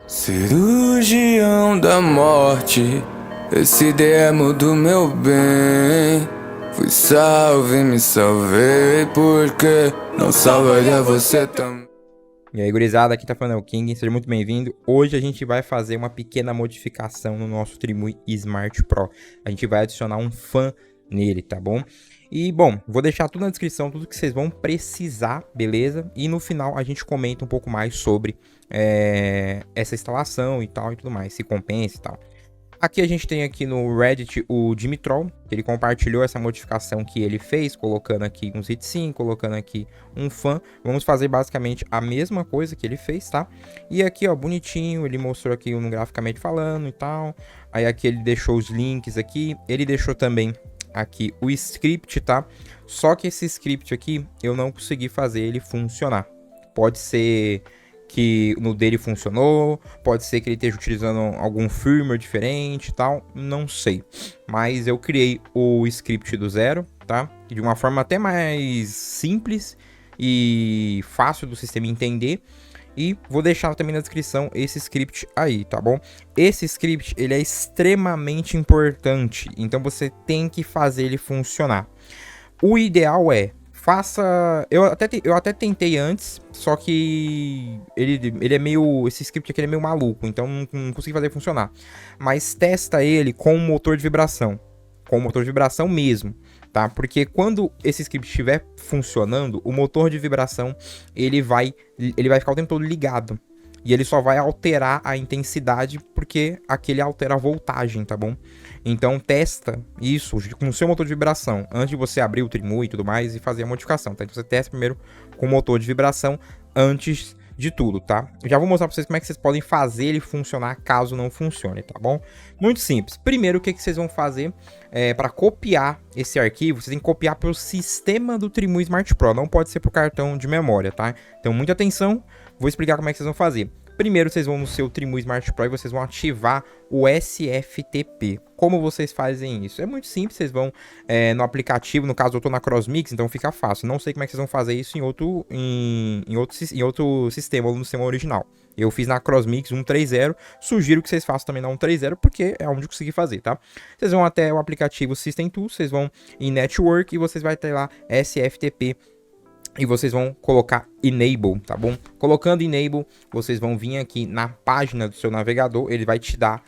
Cirurgião da morte, esse demo do meu bem. Fui salve, me salvei, porque não salvaria você também. E aí, gurizada, aqui tá falando é o King, seja muito bem-vindo. Hoje a gente vai fazer uma pequena modificação no nosso Trimui Smart Pro. A gente vai adicionar um fan nele, tá bom? E, bom, vou deixar tudo na descrição, tudo que vocês vão precisar, beleza? E no final a gente comenta um pouco mais sobre essa instalação e tal e tudo mais, se compensa e tal. Aqui a gente tem aqui no Reddit o Dimitrol, que ele compartilhou essa modificação que ele fez, colocando aqui uns hitsim, colocando aqui um fan. Vamos fazer basicamente a mesma coisa que ele fez, tá? E aqui, ó, bonitinho, ele mostrou aqui um graficamente falando e tal. Aí aqui ele deixou os links aqui, ele deixou também aqui o script, tá? Só que esse script aqui eu não consegui fazer ele funcionar. Pode ser que no dele funcionou, pode ser que ele esteja utilizando algum firmware diferente e tal, não sei. Mas eu criei o script do zero, tá? De uma forma até mais simples e fácil do sistema entender. E vou deixar também na descrição esse script aí, tá bom? Esse script, ele é extremamente importante, então você tem que fazer ele funcionar. O ideal é faça. Eu até tentei antes, só que ele é meio. Esse script aqui é meio maluco, então não consegui fazer funcionar. Mas testa ele com um motor de vibração. Com o motor de vibração mesmo, tá? Porque quando esse script estiver funcionando, o motor de vibração ele vai ficar o tempo todo ligado. E ele só vai alterar a intensidade porque aquele altera a voltagem, tá bom? Então testa isso com o seu motor de vibração antes de você abrir o Trimui e tudo mais e fazer a modificação, tá? Então você testa primeiro com o motor de vibração antes de tudo, tá? Eu já vou mostrar pra vocês como é que vocês podem fazer ele funcionar caso não funcione, tá bom? Muito simples. Primeiro, o que vocês vão fazer para copiar esse arquivo? Vocês têm que copiar para o sistema do Trimui Smart Pro, não pode ser pro cartão de memória, tá? Então muita atenção. Vou explicar como é que vocês vão fazer. Primeiro, vocês vão no seu Trimui Smart Pro e vocês vão ativar o SFTP. Como vocês fazem isso? É muito simples, vocês vão no aplicativo, no caso eu estou na CrossMix, então fica fácil. Não sei como é que vocês vão fazer isso em outro sistema, ou no sistema original. Eu fiz na CrossMix 130, sugiro que vocês façam também na 130, porque é onde eu consegui fazer, tá? Vocês vão até o aplicativo System Tools, vocês vão em Network e vocês vão ter lá SFTP. E vocês vão colocar Enable, tá bom? Colocando Enable, vocês vão vir aqui na página do seu navegador. Ele vai te dar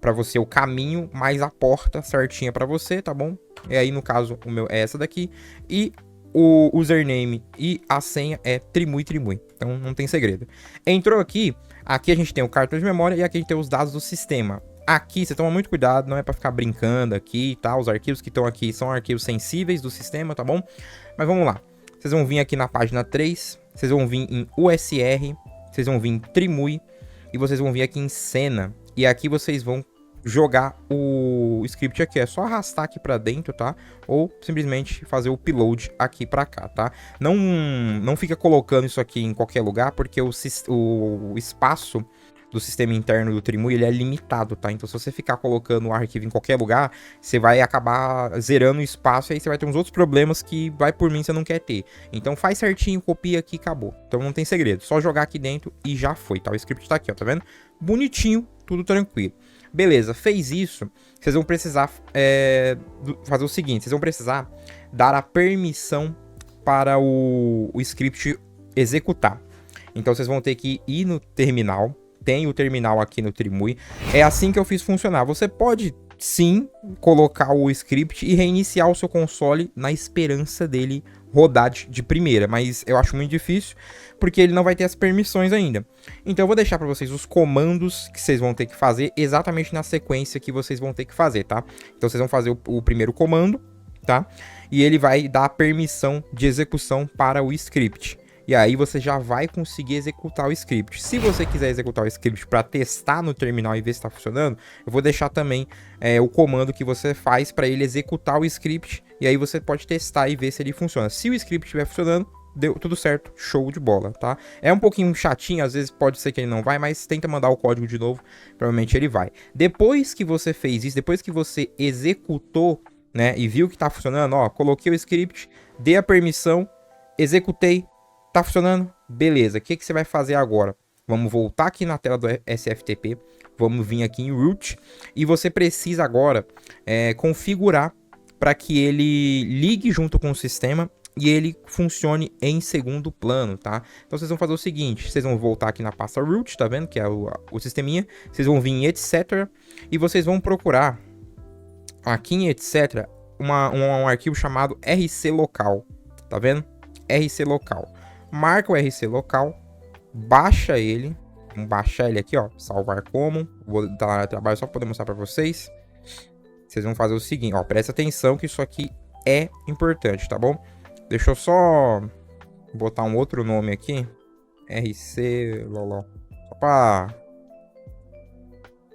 para você o caminho mais a porta certinha para você, tá bom? E aí, no caso, o meu é essa daqui. E o username e a senha é Trimui. Então, não tem segredo. Entrou aqui a gente tem o cartão de memória e aqui a gente tem os dados do sistema. Aqui, você toma muito cuidado, não é para ficar brincando aqui, tá? Os arquivos que estão aqui são arquivos sensíveis do sistema, tá bom? Mas vamos lá. Vocês vão vir aqui na página 3, vocês vão vir em USR, vocês vão vir em Trimui e vocês vão vir aqui em Cena. E aqui vocês vão jogar o script aqui, é só arrastar aqui para dentro, tá? Ou simplesmente fazer o upload aqui para cá, tá? Não fica colocando isso aqui em qualquer lugar, porque o espaço do sistema interno do Trimui, ele é limitado, tá? Então, se você ficar colocando o arquivo em qualquer lugar, você vai acabar zerando o espaço e aí você vai ter uns outros problemas que, vai por mim, você não quer ter. Então, faz certinho, copia aqui e acabou. Então, não tem segredo. Só jogar aqui dentro e já foi, tá? O script tá aqui, ó, tá vendo? Bonitinho, tudo tranquilo. Beleza, fez isso, vocês vão precisar fazer o seguinte, vocês vão precisar dar a permissão para o script executar. Então, vocês vão ter que ir no terminal. Tem o terminal aqui no Trimui. É assim que eu fiz funcionar. Você pode, sim, colocar o script e reiniciar o seu console na esperança dele rodar de primeira. Mas eu acho muito difícil, porque ele não vai ter as permissões ainda. Então eu vou deixar para vocês os comandos que vocês vão ter que fazer exatamente na sequência que vocês vão ter que fazer, tá? Então vocês vão fazer o primeiro comando, tá? E ele vai dar a permissão de execução para o script. E aí você já vai conseguir executar o script. Se você quiser executar o script para testar no terminal e ver se está funcionando, eu vou deixar também o comando que você faz para ele executar o script. E aí você pode testar e ver se ele funciona. Se o script estiver funcionando, deu tudo certo, show de bola, tá? É um pouquinho chatinho, às vezes pode ser que ele não vai, mas tenta mandar o código de novo, provavelmente ele vai. Depois que você fez isso, depois que você executou, né, e viu que tá funcionando, ó, coloquei o script, dei a permissão, executei, tá funcionando? Beleza, o que você vai fazer agora? Vamos voltar aqui na tela do SFTP, vamos vir aqui em Root, e você precisa agora configurar para que ele ligue junto com o sistema e ele funcione em segundo plano, tá? Então vocês vão fazer o seguinte, vocês vão voltar aqui na pasta root, tá vendo? Que é o sisteminha. Vocês vão vir em etc. E vocês vão procurar aqui em etc. um arquivo chamado RC local, tá vendo? RC local. Marca o RC local, baixa ele. Vamos baixar ele aqui, ó, salvar como. Vou dar lá no trabalho só para poder mostrar para vocês. Vocês vão fazer o seguinte, ó, presta atenção que isso aqui é importante, tá bom? Deixa eu só botar um outro nome aqui. RC loló.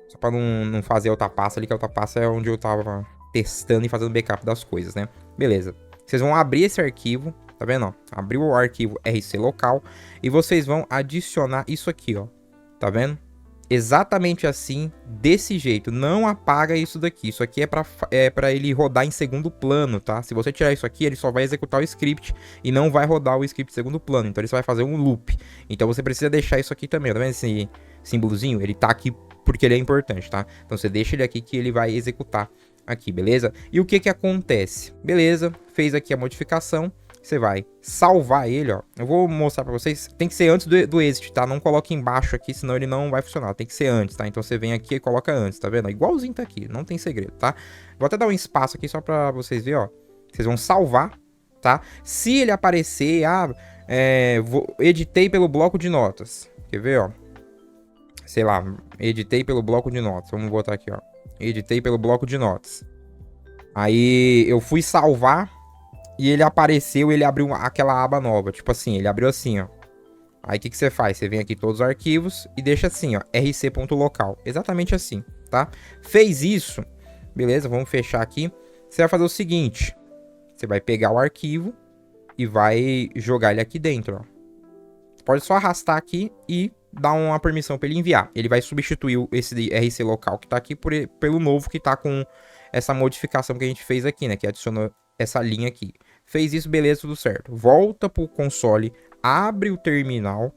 Só pra não fazer outra pasta ali, que a outra pasta é onde eu tava testando e fazendo backup das coisas, né? Beleza. Vocês vão abrir esse arquivo, tá vendo, ó? Abriu o arquivo RC local e vocês vão adicionar isso aqui, ó. Tá vendo? Exatamente assim, desse jeito. Não apaga isso daqui. Isso aqui é pra ele rodar em segundo plano, tá? Se você tirar isso aqui, ele só vai executar o script e não vai rodar o script em segundo plano. Então ele só vai fazer um loop. Então você precisa deixar isso aqui também. Tá vendo esse símbolozinho? Ele tá aqui porque ele é importante, tá? Então você deixa ele aqui que ele vai executar aqui, beleza? E o que que acontece? Beleza, fez aqui a modificação. Você vai salvar ele, ó. Eu vou mostrar pra vocês. Tem que ser antes do exit, tá? Não coloque embaixo aqui, senão ele não vai funcionar. Tem que ser antes, tá? Então você vem aqui e coloca antes, tá vendo? Igualzinho tá aqui, não tem segredo, tá? Vou até dar um espaço aqui só pra vocês verem, ó. Vocês vão salvar, tá? Se ele aparecer, editei pelo bloco de notas. Quer ver, ó? Sei lá, editei pelo bloco de notas. Vamos botar aqui, ó. Editei pelo bloco de notas. Aí eu fui salvar. E ele apareceu, ele abriu aquela aba nova. Tipo assim, ele abriu assim, ó. Aí o que você faz? Você vem aqui todos os arquivos e deixa assim, ó. rc.local. Exatamente assim, tá? Fez isso. Beleza, vamos fechar aqui. Você vai fazer o seguinte. Você vai pegar o arquivo e vai jogar ele aqui dentro, ó. Você pode só arrastar aqui e dar uma permissão para ele enviar. Ele vai substituir esse RC local que tá aqui pelo novo que tá com essa modificação que a gente fez aqui, né? Que adicionou essa linha aqui. Fez isso, beleza, tudo certo. Volta pro console, abre o terminal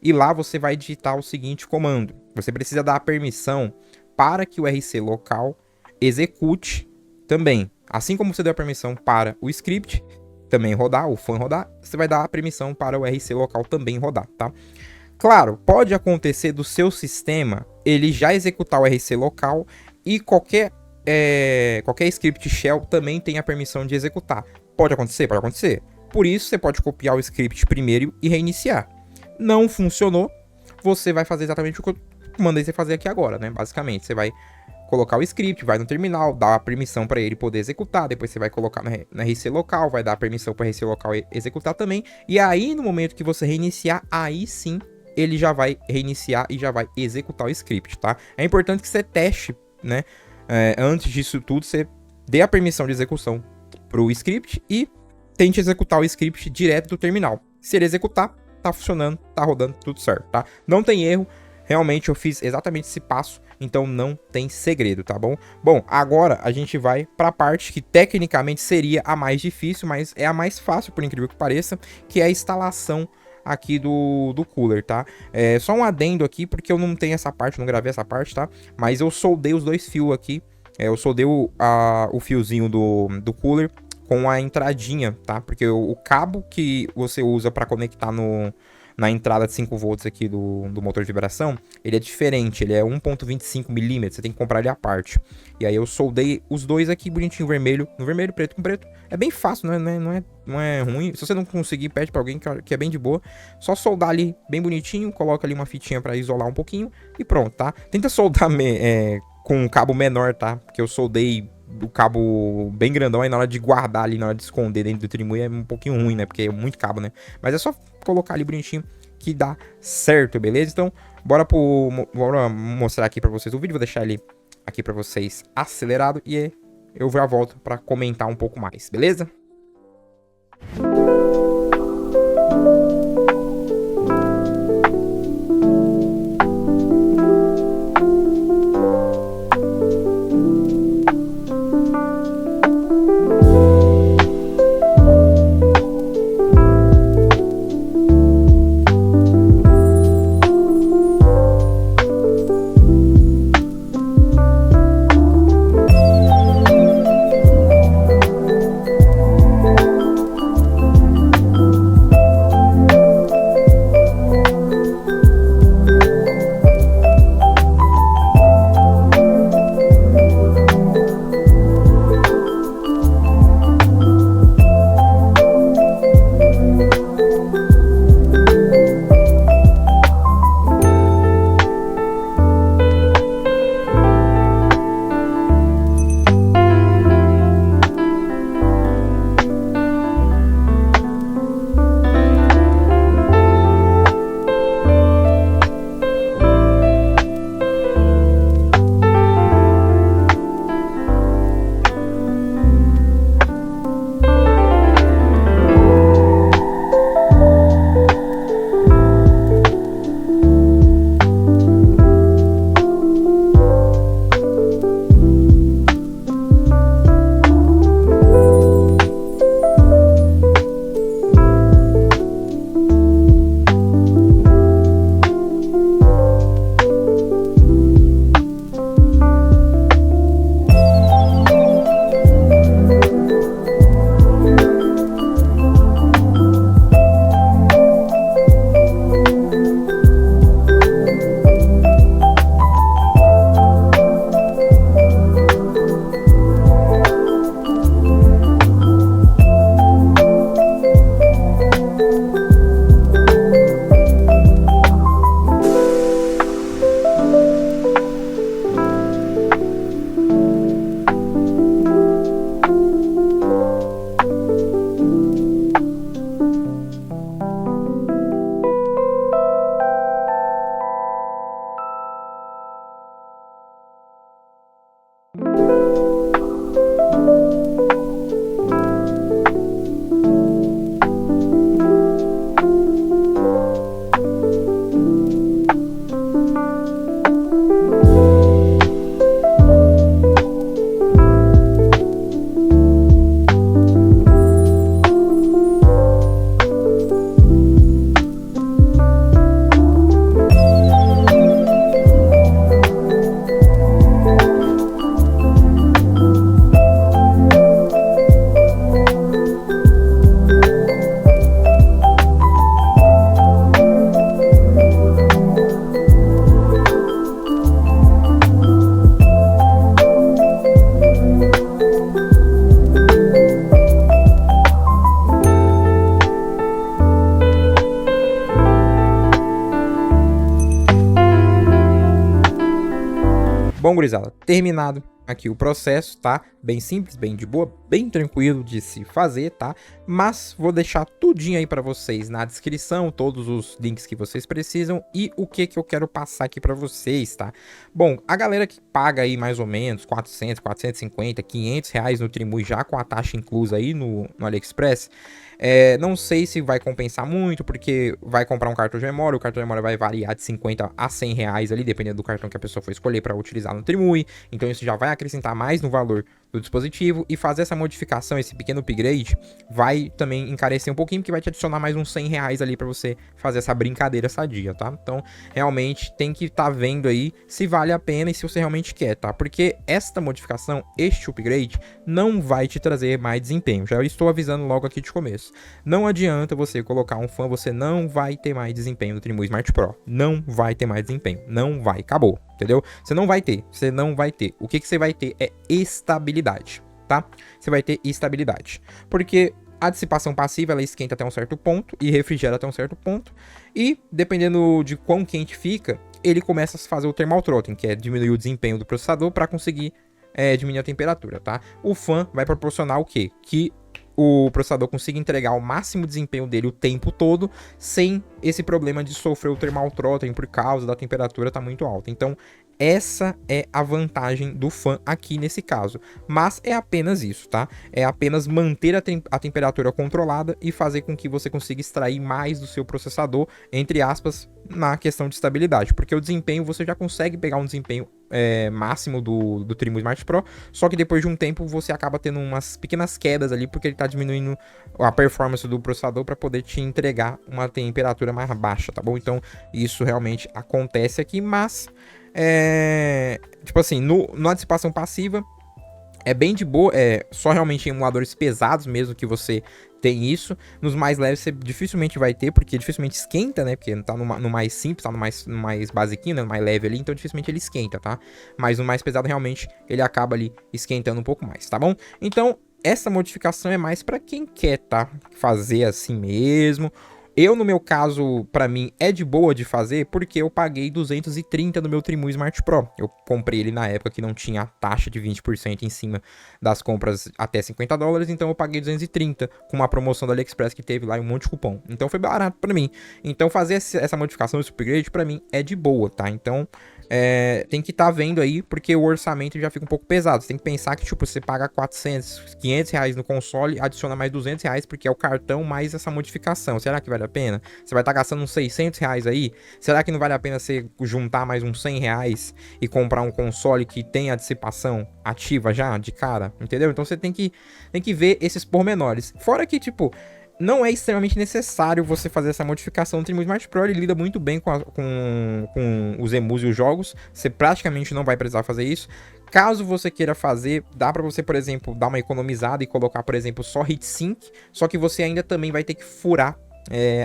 e lá você vai digitar o seguinte comando. Você precisa dar a permissão para que o RC local execute também. Assim como você deu a permissão para o script também rodar, o fan rodar, você vai dar a permissão para o RC local também rodar, tá? Claro, pode acontecer do seu sistema ele já executar o RC local e qualquer script shell também tem a permissão de executar. Pode acontecer? Pode acontecer. Por isso, você pode copiar o script primeiro e reiniciar. Não funcionou, você vai fazer exatamente o que eu mandei você fazer aqui agora, né? Basicamente, você vai colocar o script, vai no terminal, dá a permissão para ele poder executar, depois você vai colocar na RC local, vai dar a permissão para a RC local executar também, e aí no momento que você reiniciar, aí sim, ele já vai reiniciar e já vai executar o script, tá? É importante que você teste, né? Antes disso tudo, você dê a permissão de execução para o script e tente executar o script direto do terminal. Se ele executar, tá funcionando, tá rodando, tudo certo, tá? Não tem erro, realmente eu fiz exatamente esse passo, então não tem segredo, tá bom? Bom, agora a gente vai para a parte que tecnicamente seria a mais difícil, mas é a mais fácil, por incrível que pareça, que é a instalação aqui do cooler, tá? Só um adendo aqui, porque eu não tenho essa parte, não gravei essa parte, tá? Mas eu soldei os dois fios aqui. Eu soldei o fiozinho do cooler com a entradinha, tá? Porque o cabo que você usa para conectar na entrada de 5 volts aqui do motor de vibração, ele é diferente, ele é 1.25 milímetros, você tem que comprar ele à parte. E aí eu soldei os dois aqui bonitinho, vermelho, no vermelho, preto com preto. É bem fácil, não é ruim. Se você não conseguir, pede pra alguém que é bem de boa. Só soldar ali bem bonitinho, coloca ali uma fitinha pra isolar um pouquinho e pronto, tá? Tenta soldar com um cabo menor, tá? Porque eu soldei o cabo bem grandão, aí na hora de guardar ali, na hora de esconder dentro do trimui é um pouquinho ruim, né? Porque é muito cabo, né? Mas é só colocar ali bonitinho que dá certo, beleza? Então, bora mostrar aqui pra vocês o vídeo. Vou deixar ele aqui pra vocês acelerado e eu já volto pra comentar um pouco mais, beleza? Bom, gurizada, terminado aqui o processo, tá? Bem simples, bem de boa, bem tranquilo de se fazer, tá? Mas vou deixar tudinho aí pra vocês na descrição, todos os links que vocês precisam e o que eu quero passar aqui pra vocês, tá? Bom, a galera que paga aí mais ou menos 400, 450, 500 reais no Trimui já com a taxa inclusa aí no AliExpress, não sei se vai compensar muito, porque vai comprar um cartão de memória, o cartão de memória vai variar de 50 a 100 reais ali, dependendo do cartão que a pessoa for escolher para utilizar no Trimui, então isso já vai acrescentar mais no valor do dispositivo, e fazer essa modificação, esse pequeno upgrade, vai também encarecer um pouquinho, porque vai te adicionar mais uns 100 reais ali para você fazer essa brincadeira sadia, tá? Então, realmente, tem que estar vendo aí se vale a pena e se você realmente quer, tá? Porque esta modificação, este upgrade, não vai te trazer mais desempenho, já estou avisando logo aqui de começo. Não adianta você colocar um fã, você não vai ter mais desempenho no Trimui Smart Pro, não vai ter mais desempenho, não vai, acabou. Entendeu? Você não vai ter, você não vai ter. O que você vai ter é estabilidade, tá? Você vai ter estabilidade. Porque a dissipação passiva, ela esquenta até um certo ponto e refrigera até um certo ponto. E, dependendo de quão quente fica, ele começa a fazer o thermal throttling, que é diminuir o desempenho do processador para conseguir diminuir a temperatura, tá? O fan vai proporcionar o quê? Que o processador consiga entregar o máximo desempenho dele o tempo todo, sem esse problema de sofrer o thermal throttling por causa da temperatura estar muito alta. Então, essa é a vantagem do fan aqui nesse caso. Mas é apenas isso, tá? É apenas manter a temperatura controlada e fazer com que você consiga extrair mais do seu processador, entre aspas, na questão de estabilidade. Porque o desempenho, você já consegue pegar um desempenho máximo do Trimui Smart Pro, só que depois de um tempo você acaba tendo umas pequenas quedas ali, porque ele está diminuindo a performance do processador para poder te entregar uma temperatura mais baixa, tá bom? Então isso realmente acontece aqui, mas tipo assim, na dissipação passiva é bem de boa, só realmente em emuladores pesados mesmo que você tem isso. Nos mais leves você dificilmente vai ter, porque dificilmente esquenta, né? Porque tá no mais simples, tá no mais basiquinho, né? No mais leve ali, então dificilmente ele esquenta, tá? Mas no mais pesado realmente ele acaba ali esquentando um pouco mais, tá bom? Então essa modificação é mais para quem quer, tá? Fazer assim mesmo. Eu, no meu caso, pra mim, é de boa de fazer, porque eu paguei 230 no meu Trimui Smart Pro. Eu comprei ele na época que não tinha a taxa de 20% em cima das compras até 50 dólares, então eu paguei 230 com uma promoção da AliExpress que teve lá e um monte de cupom. Então foi barato pra mim. Então fazer essa modificação, esse upgrade, pra mim, é de boa, tá? Então tem que estar vendo aí, porque o orçamento já fica um pouco pesado. Você tem que pensar que, tipo, você paga 400, 500 reais no console, adiciona mais 200 reais, porque é o cartão mais essa modificação. Será que vale a pena? Você vai estar gastando uns 600 reais aí? Será que não vale a pena você juntar mais uns 100 reais e comprar um console que tem a dissipação ativa já, de cara? Entendeu? Então você tem que ver esses pormenores. Fora que, tipo, não é extremamente necessário você fazer essa modificação no Trimui Smart Pro, ele lida muito bem com os emus e os jogos, você praticamente não vai precisar fazer isso. Caso você queira fazer, dá pra você, por exemplo, dar uma economizada e colocar, por exemplo, só heatsink, só que você ainda também vai ter que furar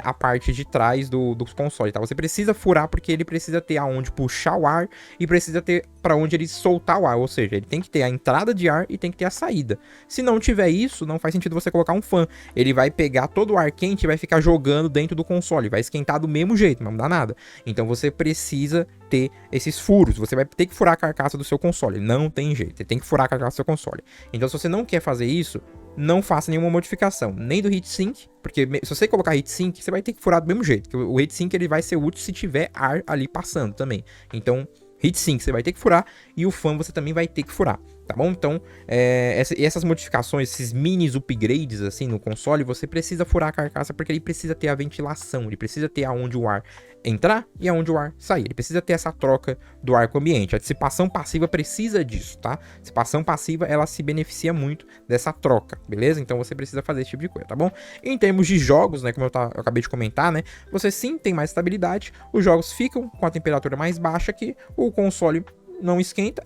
a parte de trás do console, tá? Você precisa furar porque ele precisa ter aonde puxar o ar e precisa ter para onde ele soltar o ar, ou seja, ele tem que ter a entrada de ar e tem que ter a saída. Se não tiver isso, não faz sentido você colocar um fan. Ele vai pegar todo o ar quente e vai ficar jogando dentro do console, vai esquentar do mesmo jeito, não dá nada. Então você precisa ter esses furos, você vai ter que furar a carcaça do seu console, não tem jeito, você tem que furar a carcaça do seu console. Então se você não quer fazer isso, não faça nenhuma modificação, nem do heatsink, porque se você colocar heatsink, você vai ter que furar do mesmo jeito, que o heatsink ele vai ser útil se tiver ar ali passando também. Então, heatsink você vai ter que furar e o fan você também vai ter que furar, tá bom? Então, essas modificações, esses minis upgrades assim no console, você precisa furar a carcaça porque ele precisa ter a ventilação, ele precisa ter aonde o ar entrar e aonde o ar sair. Ele precisa ter essa troca do ar com o ambiente. A dissipação passiva precisa disso, tá? A dissipação passiva, ela se beneficia muito dessa troca, beleza? Então você precisa fazer esse tipo de coisa, tá bom? Em termos de jogos, né, como eu acabei de comentar, né, você sim tem mais estabilidade, os jogos ficam com a temperatura mais baixa que o console não esquenta.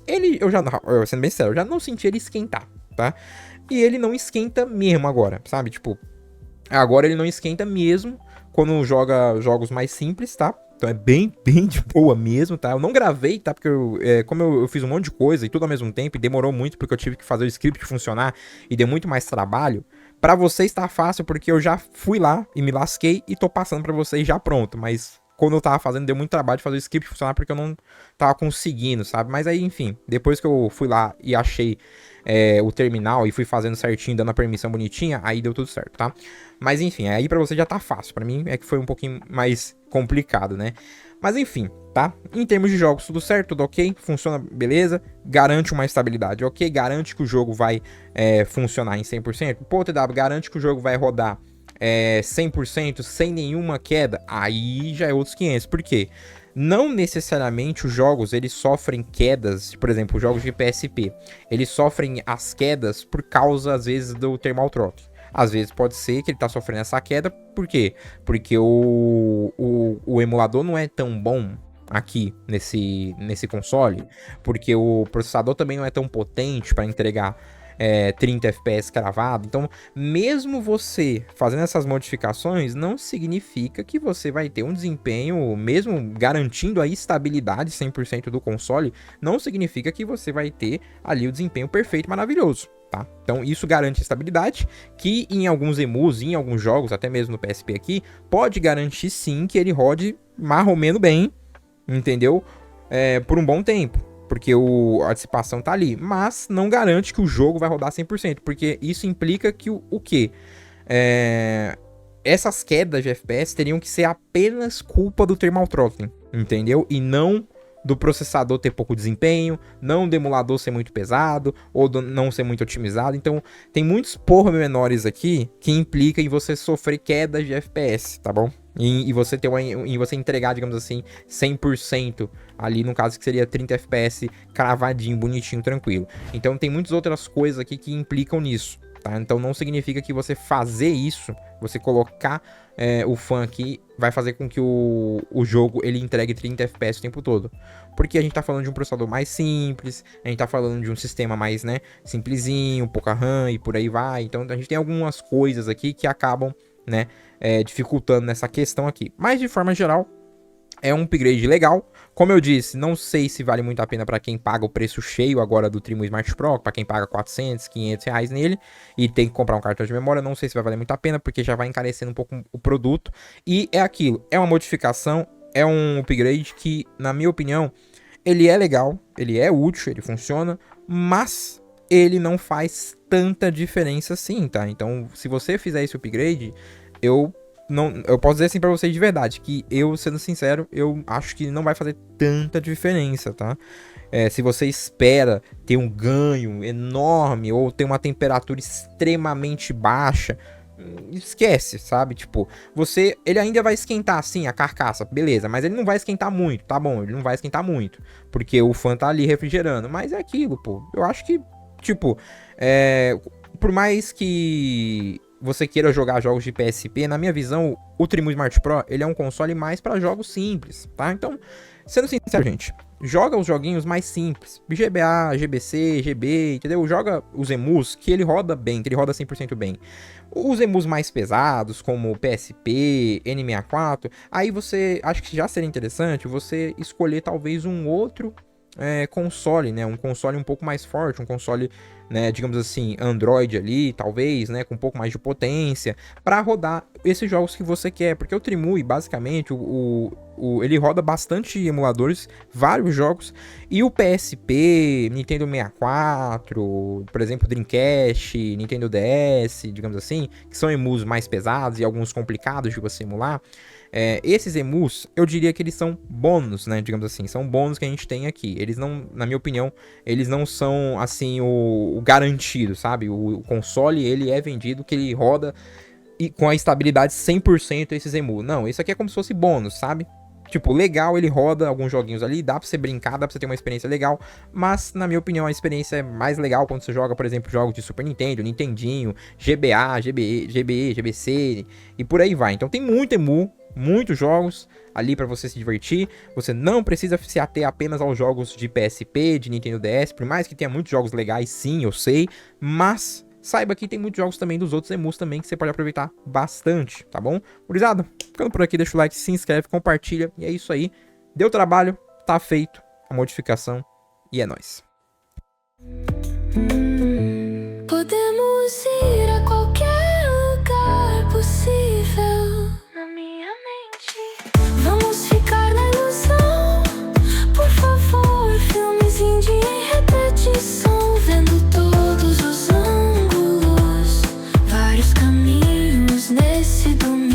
Sendo bem sério, eu já não senti ele esquentar, tá? E ele não esquenta mesmo agora, sabe? Tipo, agora ele não esquenta mesmo quando joga jogos mais simples, tá? Então é bem de boa mesmo, tá? Eu não gravei, tá? Porque como eu fiz um monte de coisa e tudo ao mesmo tempo, e demorou muito porque eu tive que fazer o script funcionar e deu muito mais trabalho. Pra vocês tá fácil porque eu já fui lá e me lasquei e tô passando pra vocês já pronto, mas quando eu tava fazendo, deu muito trabalho de fazer o script funcionar porque eu não tava conseguindo, sabe? Mas aí, enfim, depois que eu fui lá e achei o terminal e fui fazendo certinho, dando a permissão bonitinha, aí deu tudo certo, tá? Mas enfim, aí pra você já tá fácil. Pra mim é que foi um pouquinho mais complicado, né? Mas enfim, tá? Em termos de jogos, tudo certo, tudo ok, funciona beleza, garante uma estabilidade, ok? Garante que o jogo vai funcionar em 100%. Pô, TW, garante que o jogo vai rodar 100% sem nenhuma queda. Aí já é outros 500. Por quê? Não necessariamente os jogos eles sofrem quedas, por exemplo, os jogos de PSP, eles sofrem as quedas por causa, às vezes, do thermal throttling. Às vezes pode ser que ele tá sofrendo essa queda, por quê? Porque o emulador não é tão bom aqui nesse console, porque o processador também não é tão potente para entregar 30 FPS cravado. Então, mesmo você fazendo essas modificações, não significa que você vai ter um desempenho, mesmo garantindo a estabilidade 100% do console, não significa que você vai ter ali o desempenho perfeito, maravilhoso. Tá? Então isso garante estabilidade, que em alguns emus, em alguns jogos, até mesmo no PSP aqui, pode garantir sim que ele rode marromeno bem, entendeu? Por um bom tempo, porque a dissipação tá ali, mas não garante que o jogo vai rodar 100%, porque isso implica que o quê? Essas quedas de FPS teriam que ser apenas culpa do thermal throttling, entendeu? E não do processador ter pouco desempenho, não do emulador ser muito pesado, ou do não ser muito otimizado. Então, tem muitos pormenores aqui que implicam em você sofrer quedas de FPS, tá bom? E você você entregar, digamos assim, 100% ali, no caso que seria 30 FPS cravadinho, bonitinho, tranquilo. Então, tem muitas outras coisas aqui que implicam nisso. Tá? Então não significa que você fazer isso, você colocar o fan aqui, vai fazer com que o jogo ele entregue 30 FPS o tempo todo. Porque a gente tá falando de um processador mais simples, a gente tá falando de um sistema mais, né, simplesinho, pouca RAM e por aí vai. Então a gente tem algumas coisas aqui que acabam, né, dificultando nessa questão aqui. Mas de forma geral, é um upgrade legal. Como eu disse, não sei se vale muito a pena para quem paga o preço cheio agora do Trimo Smart Pro, para quem paga 400, 500 reais nele e tem que comprar um cartão de memória, não sei se vai valer muito a pena, porque já vai encarecendo um pouco o produto. E é aquilo, é uma modificação, é um upgrade que, na minha opinião, ele é legal, ele é útil, ele funciona, mas ele não faz tanta diferença assim, tá? Então, se você fizer esse upgrade, eu posso dizer assim pra vocês de verdade, que eu, sendo sincero, eu acho que não vai fazer tanta diferença, tá? Se você espera ter um ganho enorme ou ter uma temperatura extremamente baixa, esquece, sabe? Tipo, ele ainda vai esquentar, assim, a carcaça, beleza, mas ele não vai esquentar muito, tá bom? Ele não vai esquentar muito, porque o fan tá ali refrigerando, mas é aquilo, pô. Eu acho que, tipo, por mais que você queira jogar jogos de PSP, na minha visão, o Trimo Smart Pro, ele é um console mais para jogos simples, tá? Então, sendo sincero, gente, joga os joguinhos mais simples, GBA, GBC, GB, entendeu? Joga os emus que ele roda bem, que ele roda 100% bem. Os emus mais pesados, como PSP, N64, aí você, acho que já seria interessante você escolher talvez um outro console, né? Um console um pouco mais forte, um console, né, digamos assim, Android ali, talvez, né, com um pouco mais de potência, para rodar esses jogos que você quer, porque o Trimui, basicamente, ele roda bastante emuladores, vários jogos, e o PSP, Nintendo 64, por exemplo, Dreamcast, Nintendo DS, digamos assim, que são emus mais pesados e alguns complicados de você emular, esses emus, eu diria que eles são bônus, né, digamos assim, são bônus que a gente tem aqui. Eles não, na minha opinião, eles não são, assim, o garantido, sabe? O console, ele é vendido que ele roda e com a estabilidade 100% esses emus. Não, isso aqui é como se fosse bônus, sabe? Tipo, legal, ele roda alguns joguinhos ali, dá pra você brincar, dá pra você ter uma experiência legal, mas, na minha opinião, a experiência é mais legal quando você joga, por exemplo, jogos de Super Nintendo, Nintendinho, GBA, GBE, GBC e por aí vai. Então tem muito emu, muitos jogos ali pra você se divertir. Você não precisa se ater apenas aos jogos de PSP, de Nintendo DS, por mais que tenha muitos jogos legais, sim, eu sei, mas saiba que tem muitos jogos também dos outros emus também que você pode aproveitar bastante, tá bom? Gurizada, ficando por aqui, deixa o like, se inscreve, compartilha, e é isso aí. Deu trabalho, tá feito a modificação, e é nóis. Podemos ir a qualquer lugar possível na minha mente. Vamos ficar nesse domingo.